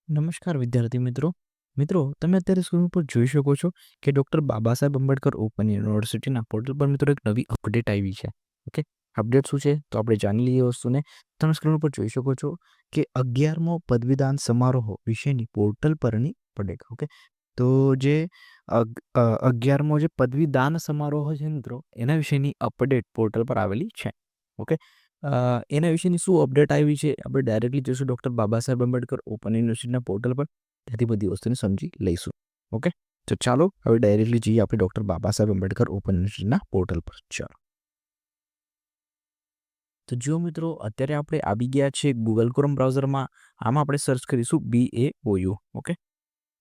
નમસ્કાર વિદ્યાર્થી મિત્રો તમે અત્યારે સ્ક્રીન ઉપર જોઈ શકો છો કે ડૉક્ટર બાબા સાહેબ આંબેડકર ઓપન યુનિવર્સિટીના પોર્ટલ પર મિત્રો એક નવી અપડેટ આવી છે. ઓકે, અપડેટ શું છે તો આપણે જાણી લઈએ વસ્તુને. તમે સ્ક્રીન ઉપર જોઈ શકો છો કે 11મો પદવીદાન સમારોહ વિશેની પોર્ટલ પરની અપડેટ. ઓકે, તો જે 11મો જે પદવીદાન સમારોહ છે મિત્રો એના વિશેની અપડેટ પોર્ટલ પર આવેલી છે. ઓકે, એના વિશેની શું અપડેટ આવી છે આપણે ડાયરેક્ટલી જોઈશું ડૉક્ટર બાબા સાહેબ આંબેડકર ઓપન યુનિવર્સિટીના પોર્ટલ પર. ત્યાંથી બધી વસ્તુને સમજી લઈશું. ઓકે, તો ચાલો હવે ડાયરેક્ટલી જઈએ આપણે ડૉક્ટર બાબા સાહેબ આંબેડકર ઓપન યુનિવર્સિટીના પોર્ટલ પર. ચાલો, તો જો મિત્રો અત્યારે આપણે આવી ગયા છે ગૂગલ ક્રોમ બ્રાઉઝરમાં. આમાં આપણે સર્ચ કરીશું BAOU. ઓકે,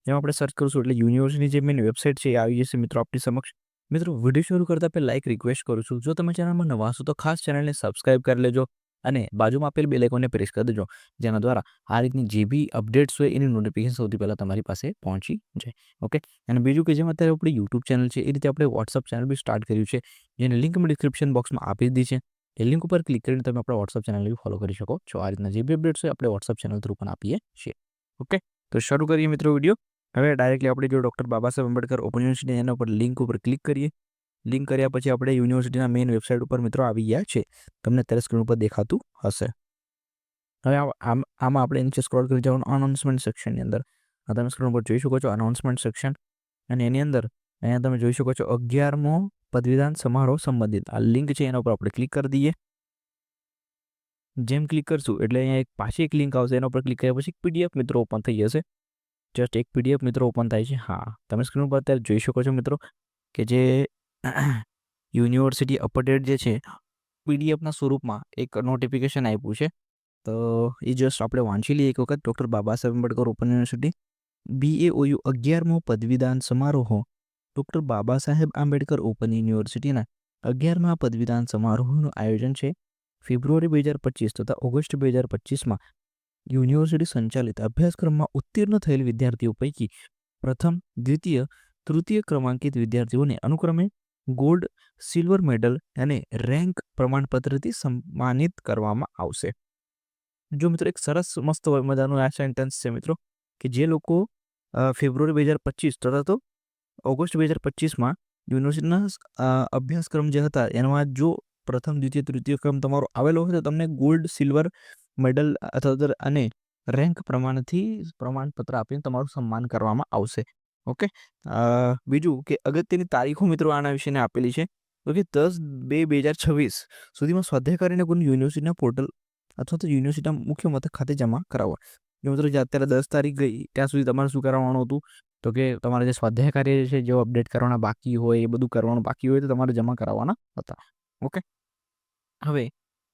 એમાં આપણે સર્ચ કરીશું એટલે યુનિવર્સિટી જે મેન વેબસાઇટ છે એ આવી જશે મિત્રો આપણી સમક્ષ. મિત્રો વિડીયો શરૂ કરતાં પહેલાં એક રિક્વેસ્ટ કરું છું, જો તમે ચેનલમાં નવા હશો તો ખાસ ચેનલને સબસ્ક્રાઇબ કરી લેજો અને બાજુમાં આપેલ બેલ આઇકોનને પ્રેસ કરી દેજો, જેના દ્વારા આ રીતની જે બી અપડેટ્સ હોય એની નોટિફિકેશન સૌથી પહેલાં તમારી પાસે પહોંચી જાય. ઓકે, અને બીજું કે જેમ અત્યારે આપણી યુટ્યુબ ચેનલ છે એ રીતે આપણે વોટ્સઅપ ચેનલ બી સ્ટાર્ટ કર્યું છે, જેની લિંક મેં ડિસ્ક્રિપ્શન બોક્સમાં આપી દીધી છે. એ લિંક ઉપર ક્લિક કરીને તમે આપણા વોટ્સઅપ ચેનલને બી ફોલો કરી શકો છો. આ રીતના જે બી અપડેટ્સ હોય આપણે વોટ્સઅપ ચેનલ થ્રુ પણ આપીએ છીએ. ઓકે, તો શરૂ કરીએ મિત્રો વિડીયો. હવે ડાયરેક્ટલી આપણે જો doctor Baba Saheb Ambedkar open university એના ઉપર લિંક ઉપર ક્લિક કરીએ. લિંક કર્યા પછી આપણે યુનિવર્સિટીના મેઇન વેબસાઇટ ઉપર મિત્રો આવી ગયા છે. તમને અત્યારે સ્ક્રીન ઉપર દેખાતું હશે. હવે આમાં આપણે નીચે સ્ક્રોલ કરી જવાનું અનાઉન્સમેન્ટ સેક્શનની અંદર. તમે સ્ક્રીન ઉપર જોઈ શકો છો અનાઉન્સમેન્ટ સેક્શન, અને એની અંદર અહીંયા તમે જોઈ શકો છો 11મો પદવીદાન સમારોહ સંબંધિત આ લિંક છે, એના ઉપર આપણે ક્લિક કરી દઈએ. જેમ ક્લિક કરશું એટલે અહીંયા પાછી એક લિંક આવશે, એના ઉપર ક્લિક કર્યા પછી PDF મિત્રો ઓપન થઈ જશે. જસ્ટ એક PDF મિત્રો ઓપન થાય છે. હા, તમે સ્ક્રીન ઉપર અત્યારે જોઈ શકો છો મિત્રો કે જે યુનિવર્સિટી અપડેટ જે છે PDFના સ્વરૂપમાં એક નોટિફિકેશન આપ્યું છે. તો એ જસ્ટ આપણે વાંચી લઈએ એક વખત. Doctor Baba Saheb Ambedkar open university BAOU 11મો પદવીદાન સમારોહ. ડૉક્ટર બાબા સાહેબ આંબેડકર ઓપન યુનિવર્સિટીના 11મા પદવીદાન સમારોહનું આયોજન છે ફેબ્રુઆરી 2025 તથા ઓગસ્ટ 2025માં યુનિવર્સિટી સંચાલિત અભ્યાસક્રમમાં ઉત્તીર્ણ થયેલ વિદ્યાર્થીઓ પૈકી પ્રથમ, દ્વિતીય, તૃતીય ક્રમાંકિત વિદ્યાર્થીઓને અનુક્રમે ગોલ્ડ, સિલ્વર મેડલ અને રેન્ક પ્રમાણપત્રથી સન્માનિત કરવામાં આવશે. જો મિત્રો એક સરસ મસ્ત મજાનું આ સેન્ટેન્સ છે મિત્રો, કે જે લોકો ફેબ્રુઆરી 2025 તથા તો ઓગસ્ટ 2025માં યુનિવર્સિટીના અભ્યાસક્રમ જે હતા એમાં જો પ્રથમ, દ્વિતીય, તૃતીય ક્રમ તમારો આવેલો હોય તો તમને ગોલ્ડ, સિલ્વર મેડલ અથવા અને રેન્ક પ્રમાણપત્ર આપીને તમારું સન્માન કરવામાં આવશે. ઓકે, બીજું કે અગત્યની તારીખો મિત્રો આના વિશેને આપેલી છે. ઓકે, 10/2/2026 સુધીમાં સ્વાધ્યાય કરીને કોઈ યુનિવર્સિટીના પોર્ટલ અથવા તો યુનિવર્સિટીના મુખ્ય મથક ખાતે જમા કરાવવા. જો મિત્રો જે અત્યારે 10 તારીખ ગઈ ત્યાં સુધી તમારે શું કરાવવાનું હતું તો કે તમારે જે સ્વાધ્યાય કાર્ય છે જે અપડેટ કરવાના બાકી હોય એ બધું કરવાનું બાકી હોય તો તમારે જમા કરાવવાના હતા. ઓકે, હવે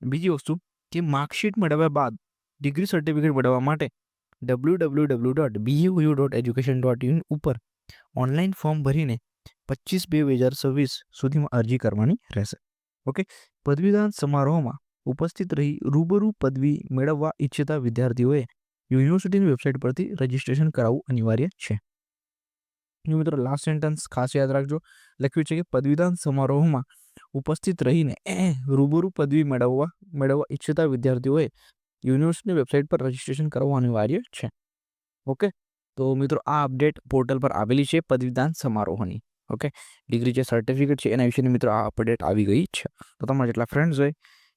બીજી વસ્તુ કે માર્કશીટ મેળવ્યા બાદ ડિગ્રી સર્ટિફિકેટ મેળવવા માટે www.bau.education.in ઉપર ઓનલાઈન ફોર્મ ભરીને 25/2/2026 સુધીમાં અરજી કરવાની રહેશે. ઓકે, પદવીદાન સમારોહમાં ઉપસ્થિત રહી રૂબરૂ પદવી મેળવવા ઈચ્છતા વિદ્યાર્થીઓએ યુનિવર્સિટીની વેબસાઇટ પરથી રજીસ્ટ્રેશન કરાવવું અનિવાર્ય છે. મિત્રો લાસ્ટ સેન્ટેન્સ ખાસ યાદ રાખજો. લખ્યું છે કે પદવીદાન સમારોહમાં ઉપસ્થિત રહીને રૂબરૂ પદવી મેળવવા ઈચ્છતા વિદ્યાર્થીઓએ યુનિવર્સિટીની વેબસાઇટ પર રજીસ્ટ્રેશન કરવું અનિવાર્ય છે. ઓકે, તો મિત્રો આ અપડેટ પોર્ટલ પર આવેલી છે પદવીદાન સમારોહની. ઓકે, ડિગ્રી જે સર્ટિફિકેટ છે એના વિશેની મિત્રો આ અપડેટ આવી ગઈ છે. તો તમારા જેટલા ફ્રેન્ડ્સ હોય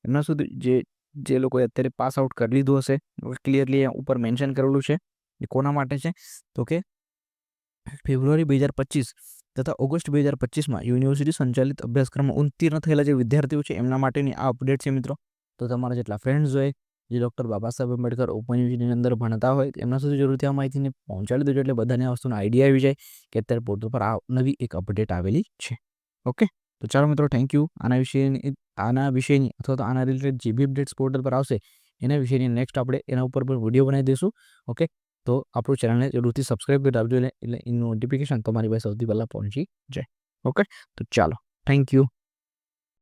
એમના સુધી જે લોકોએ અત્યારે પાસ આઉટ કરી લીધું હશે, ક્લિયરલી ઉપર મેન્શન કરેલું છે એ કોના માટે છે તો કે ફેબ્રુઆરી 2025 તથા ઓગસ્ટ 2025માં યુનિવર્સિટી સંચાલિત અભ્યાસક્રમમાં ઉત્તીર્ણ થયેલા જે વિદ્યાર્થીઓ છે એમના માટેની આ અપડેટ છે મિત્રો. તો તમારા જેટલા ફ્રેન્ડ્સ હોય જે ડૉક્ટર બાબા સાહેબ આંબેડકર ઓપન યુનિવર્સિટીની અંદર ભણતા હોય એમના સુધી જરૂરથી આ માહિતીને પહોંચાડી દેજો, એટલે બધાને આ વસ્તુનો આઈડિયા આવી જાય કે અત્યારે પોર્ટલ પર આ નવી એક અપડેટ આવેલી છે. ઓકે, તો ચાલો મિત્રો, થેન્ક યુ. આના વિશેની અથવા તો આના રિલેટેડ જે બી અપડેટ્સ પોર્ટલ પર આવશે એના વિશેની નેક્સ્ટ આપણે એના ઉપર પણ વિડીયો બનાવી દઈશું. ઓકે, તો આપણું ચેનલને જરૂરથી સબસ્ક્રાઇબ કરી આપજો એટલે એની નોટિફિકેશન તમારી પાસે સૌથી પહેલાં પહોંચી જાય. ઓકે, તો ચાલો, થેન્ક યુ.